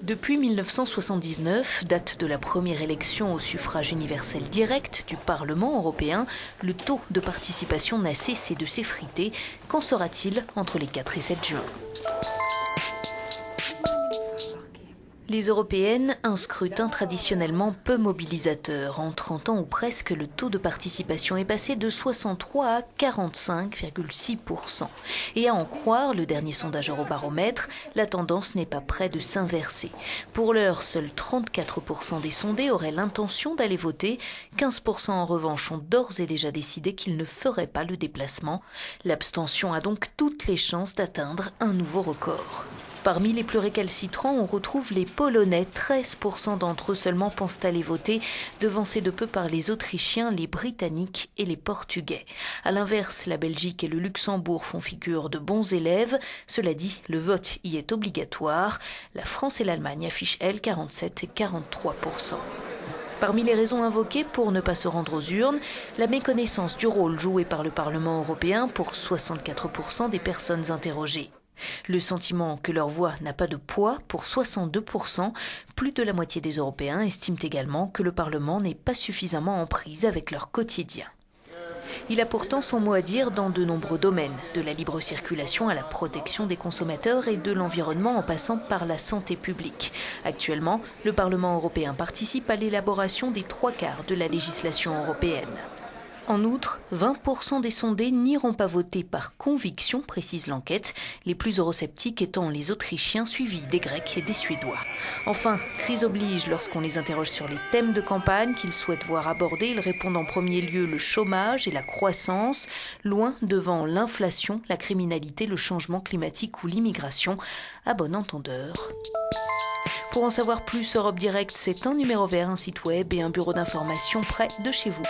Depuis 1979, date de la première élection au suffrage universel direct du Parlement européen, le taux de participation n'a cessé de s'effriter. Qu'en sera-t-il entre les 4 et 7 juin ? Les européennes, un scrutin traditionnellement peu mobilisateur. En 30 ans ou presque, le taux de participation est passé de 63 à 45,6%. Et à en croire le dernier sondage Eurobaromètre, la tendance n'est pas près de s'inverser. Pour l'heure, seuls 34% des sondés auraient l'intention d'aller voter. 15% en revanche ont d'ores et déjà décidé qu'ils ne feraient pas le déplacement. L'abstention a donc toutes les chances d'atteindre un nouveau record. Parmi les plus récalcitrants, on retrouve les Polonais. 13% d'entre eux seulement pensent aller voter, devancés de peu par les Autrichiens, les Britanniques et les Portugais. À l'inverse, la Belgique et le Luxembourg font figure de bons élèves. Cela dit, le vote y est obligatoire. La France et l'Allemagne affichent, elles, 47 et 43%. Parmi les raisons invoquées pour ne pas se rendre aux urnes, la méconnaissance du rôle joué par le Parlement européen pour 64% des personnes interrogées. Le sentiment que leur voix n'a pas de poids pour 62%. Plus de la moitié des Européens estiment également que le Parlement n'est pas suffisamment en prise avec leur quotidien. Il a pourtant son mot à dire dans de nombreux domaines, de la libre circulation à la protection des consommateurs et de l'environnement en passant par la santé publique. Actuellement, le Parlement européen participe à l'élaboration des 3/4 de la législation européenne. En outre, 20% des sondés n'iront pas voter par conviction, précise l'enquête, les plus eurosceptiques étant les Autrichiens suivis des Grecs et des Suédois. Enfin, crise oblige lorsqu'on les interroge sur les thèmes de campagne qu'ils souhaitent voir abordés. Ils répondent en premier lieu le chômage et la croissance, loin devant l'inflation, la criminalité, le changement climatique ou l'immigration. À bon entendeur. Pour en savoir plus, Europe Direct, c'est un numéro vert, un site web et un bureau d'information près de chez vous.